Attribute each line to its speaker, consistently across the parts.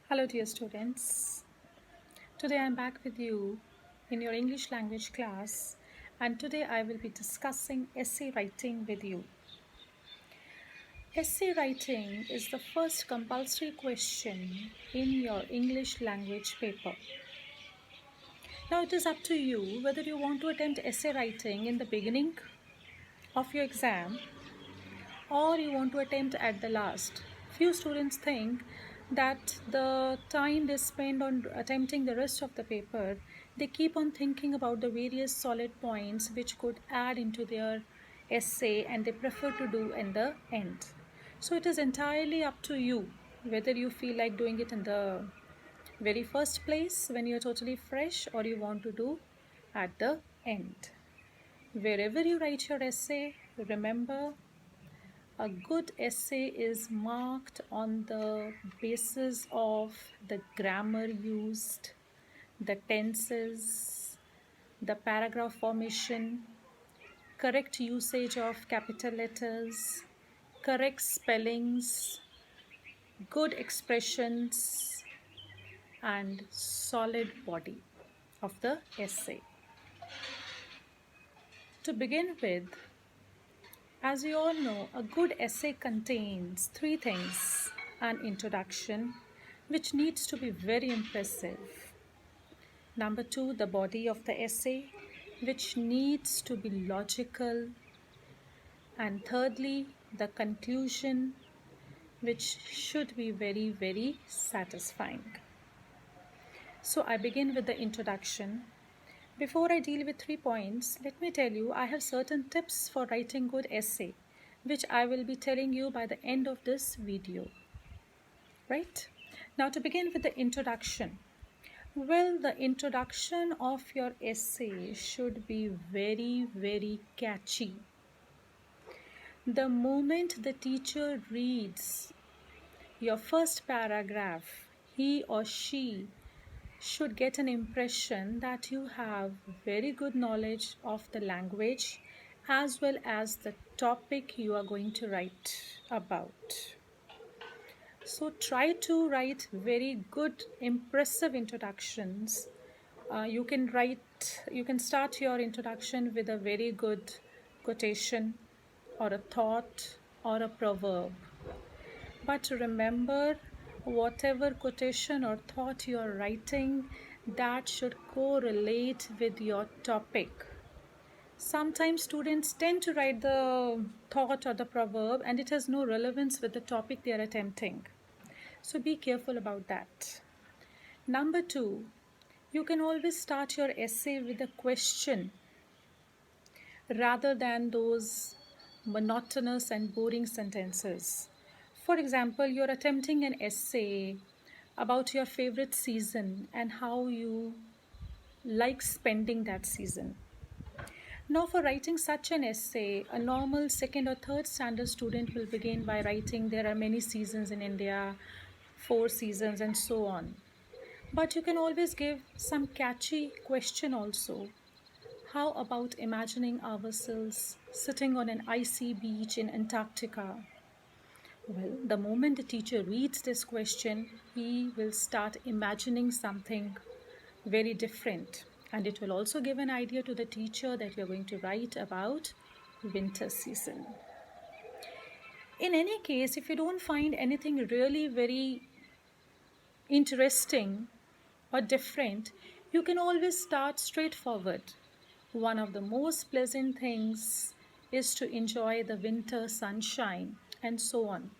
Speaker 1: Hello dear students. Today I am back with you in your English language class, and today I will be discussing essay writing with you. Essay writing is the first compulsory question in your English language paper. Now it is up to you whether you want to attempt essay writing in the beginning of your exam or you want to attempt at the last. Few students think that the time they spend on attempting the rest of the paper, they keep on thinking about the various solid points which could add into their essay and they prefer to do in the end. So it is entirely up to you whether you feel like doing it in the very first place when you're totally fresh or you want to do at the end. Wherever you write your essay, remember a good essay is marked on the basis of the grammar used, the tenses, the paragraph formation, correct usage of capital letters, correct spellings, good expressions, and solid body of the essay. To begin with, as you all know, a good essay contains three things: an introduction, which needs to be very impressive. Number two, the body of the essay, which needs to be logical. And thirdly, the conclusion, which should be very, very satisfying. So I begin with the introduction. Before I deal with 3 points, let me tell you I have certain tips for writing good essay, which I will be telling you by the end of this video. Right? Now to begin with the introduction. Well, the introduction of your essay should be very, very catchy. The moment the teacher reads your first paragraph, he or she should get an impression that you have very good knowledge of the language as well as the topic you are going to write about. So try to write very good, impressive introductions. You can start your introduction with a very good quotation or a thought or a proverb. But remember, whatever quotation or thought you are writing, that should correlate with your topic. Sometimes students tend to write the thought or the proverb and it has no relevance with the topic they are attempting. So be careful about that. Number two, you can always start your essay with a question rather than those monotonous and boring sentences. For example, you're attempting an essay about your favorite season and how you like spending that season. Now, for writing such an essay, a normal second or third standard student will begin by writing there are many seasons in India, 4 seasons, and so on. But you can always give some catchy question also. How about imagining ourselves sitting on an icy beach in Antarctica? Well, the moment the teacher reads this question, he will start imagining something very different. And it will also give an idea to the teacher that you're going to write about winter season. In any case, if you don't find anything really very interesting or different, you can always start straightforward. One of the most pleasant things is to enjoy the winter sunshine and so on.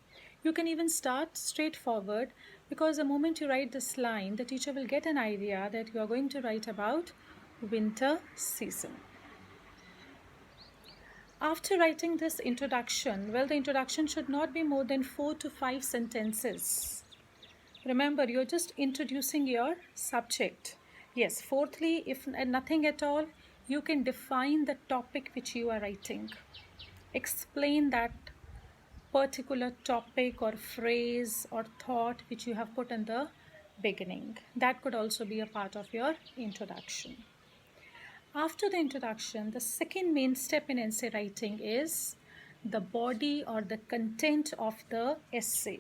Speaker 1: You can even start straightforward because the moment you write this line, the teacher will get an idea that you are going to write about winter season. After writing this introduction, well, the introduction should not be more than 4 to 5 sentences. Remember, you're just introducing your subject. Yes, fourthly, if nothing at all, you can define the topic which you are writing. Explain that particular topic or phrase or thought which you have put in the beginning. That could also be a part of your introduction. After the introduction, the second main step in essay writing is the body or the content of the essay.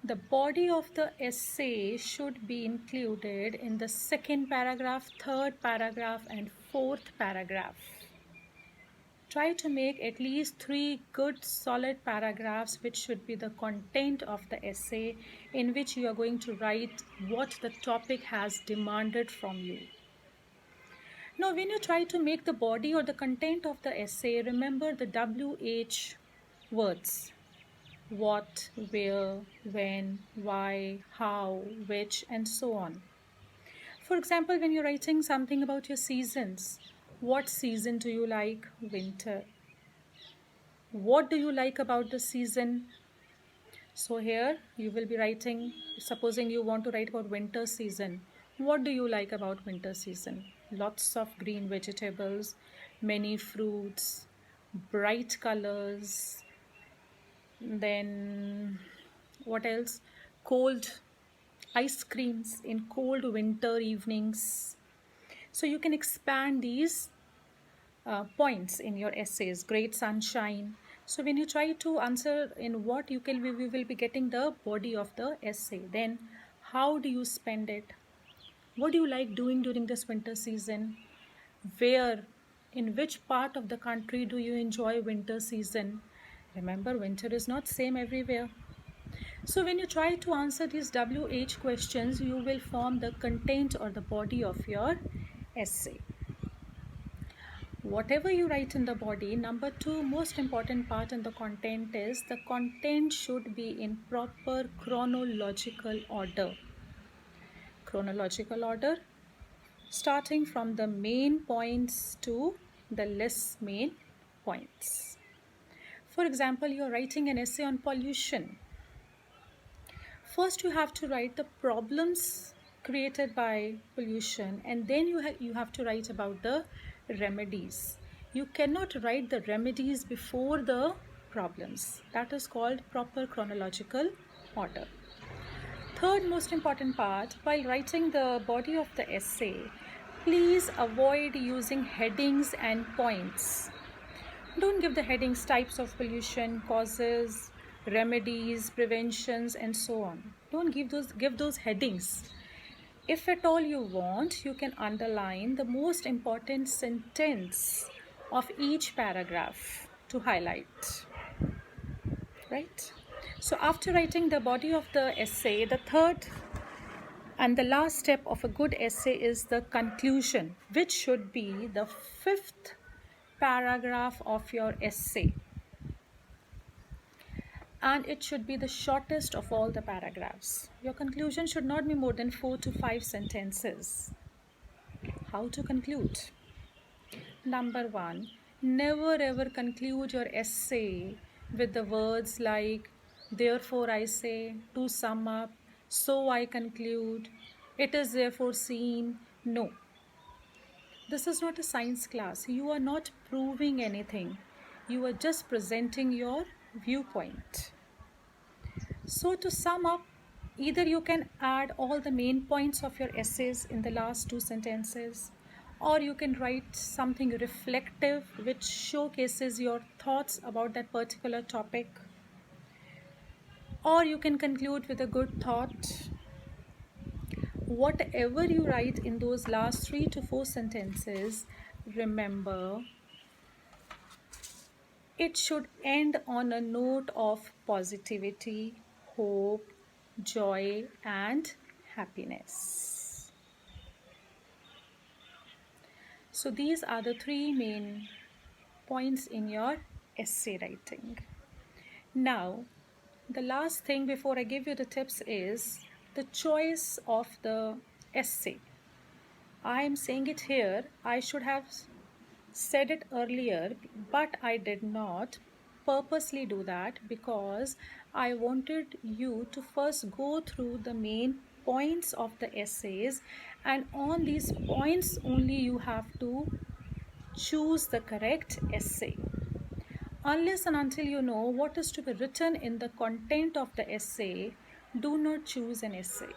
Speaker 1: The body of the essay should be included in the second paragraph, third paragraph, and fourth paragraph. Try to make at least 3 good solid paragraphs, which should be the content of the essay, in which you are going to write what the topic has demanded from you. Now, when you try to make the body or the content of the essay, remember the WH words: what, where, when, why, how, which, and so on. For example, when you're writing something about your seasons, what season do you like? Winter. What do you like about the season? So here you will be writing, supposing you want to write about winter season. What do you like about winter season? Lots of green vegetables, many fruits, bright colors, then what else? Cold ice creams in cold winter evenings. So you can expand these points in your essays. Great sunshine. So when you try to answer in what you can, we will be getting the body of the essay. Then how do you spend it? What do you like doing during this winter season? Where, in which part of the country do you enjoy winter season? Remember, winter is not same everywhere. So when you try to answer these WH questions, you will form the content or the body of your essay. Whatever you write in the body, number 2 most important part in the content is the content should be in proper chronological order. Chronological order, starting from the main points to the less main points. For example, you are writing an essay on pollution. First, you have to write the problems created by pollution, and then you have to write about the remedies. You cannot write the remedies before the problems. That is called proper chronological order. Third most important part, while writing the body of the essay, please avoid using headings and points. Don't give the headings types of pollution, causes, remedies, preventions, and so on. Don't give those headings. If at all you want, you can underline the most important sentence of each paragraph to highlight. Right? So after writing the body of the essay, the third and the last step of a good essay is the conclusion, which should be the 5th paragraph of your essay. And it should be the shortest of all the paragraphs. Your conclusion should not be more than 4 to 5 sentences. How to conclude? Number 1, never ever conclude your essay with the words like, therefore I say, to sum up, so I conclude, it is therefore seen. No. This is not a science class. You are not proving anything. You are just presenting your viewpoint. So to sum up, either you can add all the main points of your essays in the last 2 sentences, or you can write something reflective which showcases your thoughts about that particular topic, or you can conclude with a good thought. Whatever you write in those last 3 to 4 sentences, remember, it should end on a note of positivity, hope, joy, and happiness. So these are the 3 main points in your essay writing. Now, the last thing before I give you the tips is the choice of the essay. I am saying it here. I should have said it earlier, but I did not purposely do that because I wanted you to first go through the main points of the essays, and on these points only you have to choose the correct essay. Unless and until you know what is to be written in the content of the essay, do not choose an essay.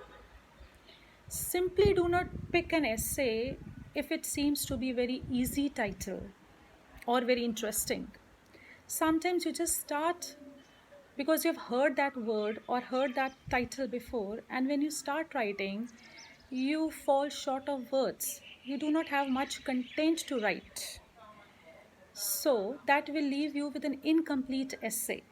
Speaker 1: Simply do not pick an essay if it seems to be very easy title or very interesting. Sometimes you just start because you've heard that word or heard that title before, and when you start writing, you fall short of words. You do not have much content to write. So that will leave you with an incomplete essay.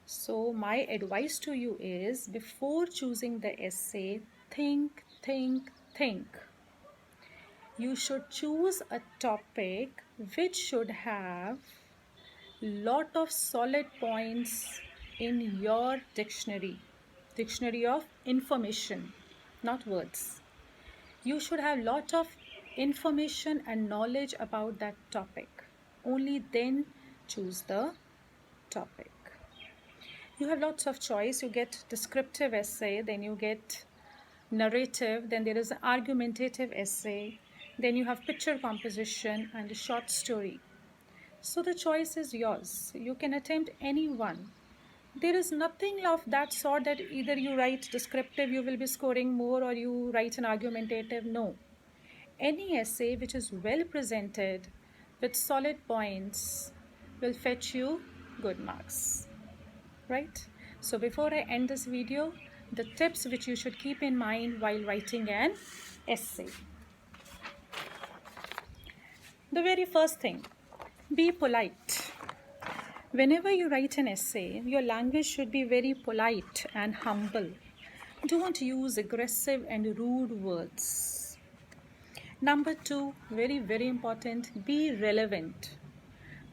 Speaker 1: So my advice to you is, before choosing the essay, think, think, think. You should choose a topic which should have lot of solid points in your dictionary of information, not words. You should have lot of information and knowledge about that topic. Only then choose the topic. You have lots of choice. You get descriptive essay, then you get narrative, then there is an argumentative essay, then you have picture composition and a short story. So the choice is yours. You can attempt any one. There is nothing of that sort that either you write descriptive, you will be scoring more, or you write an argumentative. No. Any essay which is well presented with solid points will fetch you good marks. Right? So before I end this video, the tips which you should keep in mind while writing an essay. The very first thing, be polite. Whenever you write an essay, your language should be very polite and humble. Don't use aggressive and rude words. Number 2, very, very important, be relevant.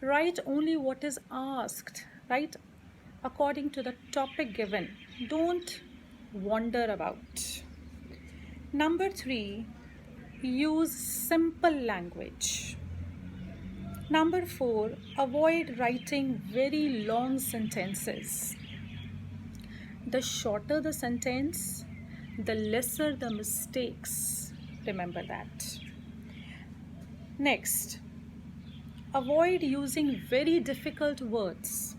Speaker 1: Write only what is asked. Write according to the topic given. Don't wander about. Number 3, use simple language. Number 4, avoid writing very long sentences. The shorter the sentence, the lesser the mistakes. Remember that. Next, avoid using very difficult words.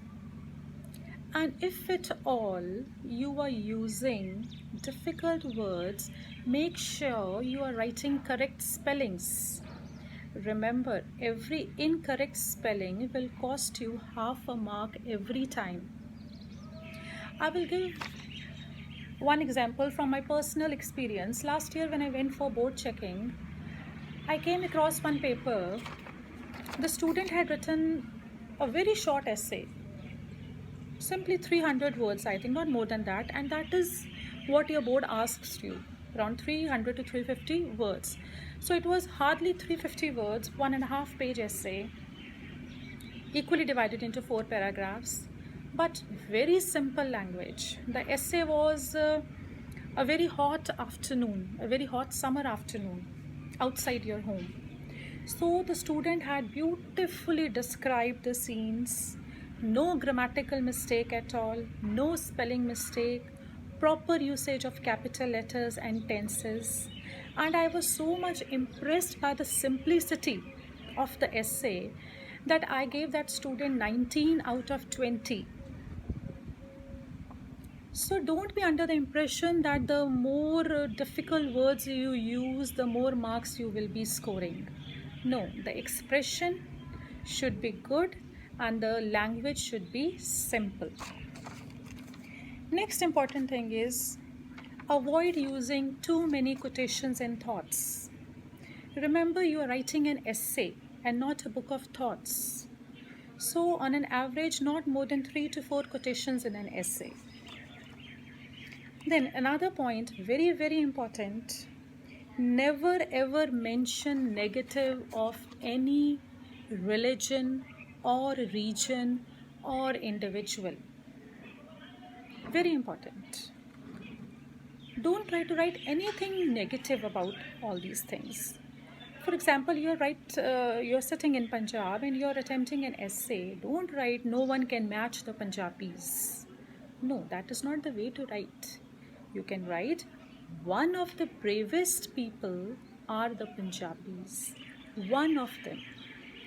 Speaker 1: And if at all you are using difficult words, make sure you are writing correct spellings. Remember, every incorrect spelling will cost you half a mark every time. I will give one example from my personal experience. Last year when I went for board checking, I came across one paper. The student had written a very short essay, simply 300 words, I think, not more than that, and that is what your board asks you, around 300 to 350 words. So it was hardly 350 words, 1.5 page essay, equally divided into 4 paragraphs, but very simple language. The essay was a very hot afternoon, a very hot summer afternoon outside your home. So the student had beautifully described the scenes, no grammatical mistake at all, no spelling mistake, proper usage of capital letters and tenses. And I was so much impressed by the simplicity of the essay that I gave that student 19 out of 20. So don't be under the impression that the more difficult words you use, the more marks you will be scoring. No, the expression should be good and the language should be simple. Next important thing is, avoid using too many quotations and thoughts. Remember, you are writing an essay and not a book of thoughts. So on an average, not more than 3 to 4 quotations in an essay. Then another point, very, very important, never ever mention negative of any religion or region or individual. Very important. Don't try to write anything negative about all these things. For example, you're sitting in Punjab and you're attempting an essay. Don't write, no one can match the Punjabis. No, that is not the way to write. You can write, one of the bravest people are the Punjabis. One of them.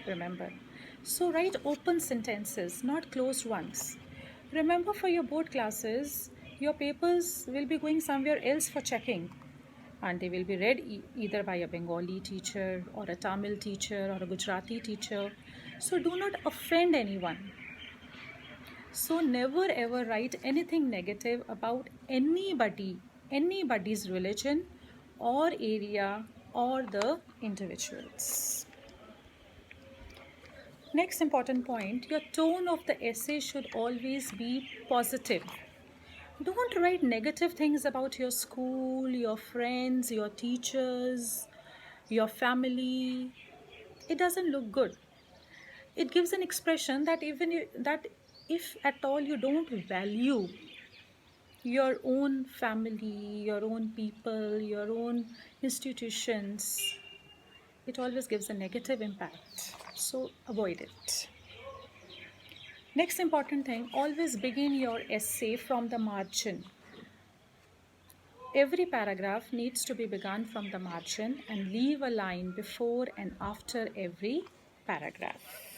Speaker 1: Remember. So write open sentences, not closed ones. Remember, for your board classes, your papers will be going somewhere else for checking, and they will be read either by a Bengali teacher or a Tamil teacher or a Gujarati teacher. So do not offend anyone. So never ever write anything negative about anybody's religion or area or the individuals. Next important point, your tone of the essay should always be positive. Don't write negative things about your school, your friends, your teachers, your family. It doesn't look good. It gives an expression that that if at all you don't value your own family, your own people, your own institutions, it always gives a negative impact. So avoid it. Next important thing, always begin your essay from the margin. Every paragraph needs to be begun from the margin and leave a line before and after every paragraph.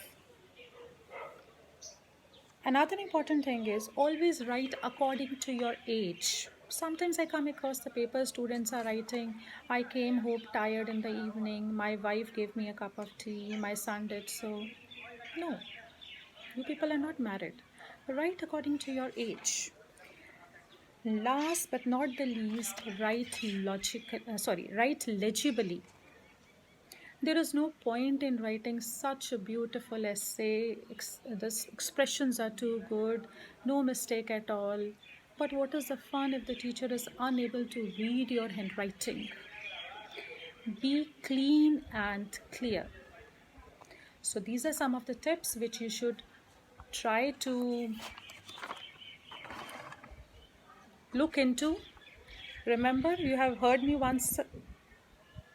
Speaker 1: Another important thing is always write according to your age. Sometimes I come across the paper students are writing, I came home tired in the evening, my wife gave me a cup of tea, my son did so. No, you people are not married. Write according to your age. Last but not the least, write legibly. There is no point in writing such a beautiful essay. The expressions are too good, no mistake at all. But what is the fun if the teacher is unable to read your handwriting? Be clean and clear. So these are some of the tips which you should try to look into. Remember, you have heard me once.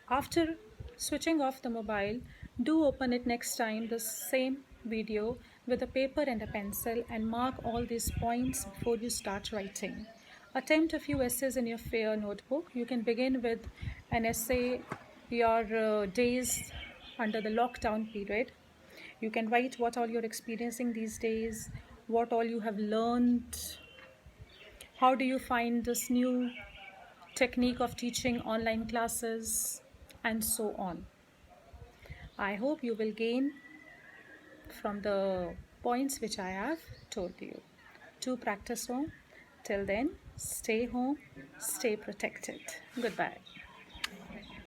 Speaker 1: After switching off the mobile, do open it next time, the same video, with a paper and a pencil, and mark all these points before you start writing. Attempt a few essays in your fair notebook. You can begin with an essay, your days under the lockdown period. You can write what all you're experiencing these days, what all you have learned, how do you find this new technique of teaching online classes, and so on. I hope you will gain from the points which I have told you. To practice home. Till then, stay home, stay protected. Goodbye.